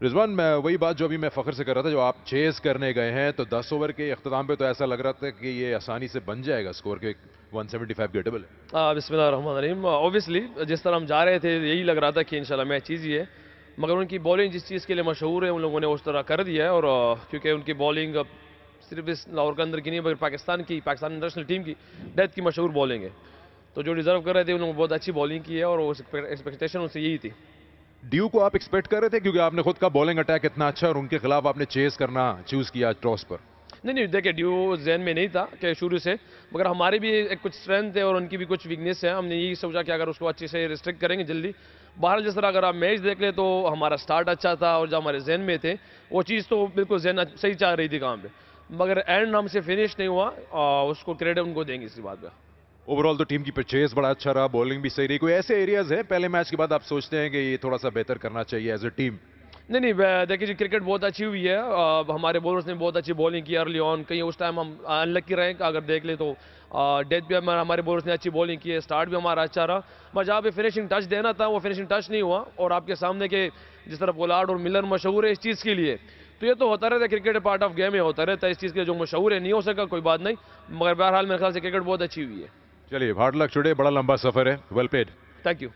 रिजवान, मैं वही बात जो अभी मैं फ़ख्र से कर रहा था, जो आप चेज़ करने गए हैं, तो 10 ओवर के इख्तिताम पे तो ऐसा लग रहा था कि ये आसानी से बन जाएगा स्कोर के 175 गेटेबल है। बिस्मिल्लाहिर्रहमानिर्रहीम। ऑब्वियसली जिस तरह हम जा रहे थे यही लग रहा था कि इंशाल्लाह मैच ईज़ी है, मगर उनकी बॉलिंग जिस चीज़ के लिए मशहूर है उन लोगों ने उस तरह कर दिया है। और क्योंकि उनकी बॉलिंग सिर्फ इस लाहौर के अंदर की नहीं बल्कि पाकिस्तान नेशनल टीम की डेथ की मशहूर बॉलिंग है, तो जो डिज़र्व कर रहे थे उन्होंने बहुत अच्छी बॉलिंग की है और वो एक्सपेक्टेशन उनसे यही थी। ड्यू को आप एक्सपेक्ट कर रहे थे, क्योंकि आपने खुद का बॉलिंग अटैक इतना अच्छा और उनके खिलाफ आपने चेज़ करना चूज़ किया टॉस पर। नहीं नहीं, देखिए ड्यू जहन में नहीं था कि शुरू से, मगर हमारी भी एक कुछ स्ट्रेंथ है और उनकी भी कुछ वीकनेस है। हमने यही सोचा कि अगर उसको अच्छे से रिस्ट्रिक्ट करेंगे जल्दी। बहरहाल जिस तरह अगर आप मैच देख ले तो हमारा स्टार्ट अच्छा था और जो हमारे जहन में थे वो चीज़ तो बिल्कुल जहन सही चाह रही थी काम पे, मगर एंड हमसे फिनिश नहीं हुआ। उसको क्रेडिट उनको देंगे इसी बात का। ओवरऑल तो टीम की परचेज़ बड़ा अच्छा रहा, बॉलिंग भी सही रही। कोई ऐसे एरियाज़ हैं पहले मैच के बाद आप सोचते हैं कि ये थोड़ा-सा बेहतर करना चाहिए एज़ अ टीम? नहीं नहीं, देखिए जी क्रिकेट बहुत अच्छी हुई है। हमारे बॉलर्स ने बहुत अच्छी बॉलिंग की अर्ली ऑन। कहीं उस टाइम हम अनलक्की रहे अगर देख ले तो डेथ भी हमारे बॉलर्स ने अच्छी बॉलिंग की है, स्टार्ट भी हमारा अच्छा रहा, मगर जहाँ पे फिनिशिंग टच देना था वो फिनिशिंग टच नहीं हुआ। और आपके सामने के जिस तरह पोलार्ड और मिलर मशहूर है इस चीज़ के लिए, तो ये तो होता रहता है, क्रिकेट पार्ट ऑफ गेम में होता रहता है। इस चीज़ के जो मशहूर है नहीं हो सका कोई बात नहीं, मगर बहरहाल मेरे ख्याल से क्रिकेट बहुत अच्छी हुई है। चलिए, हार्ड लक टुडे, बड़ा लंबा सफ़र है। Well played. Thank you.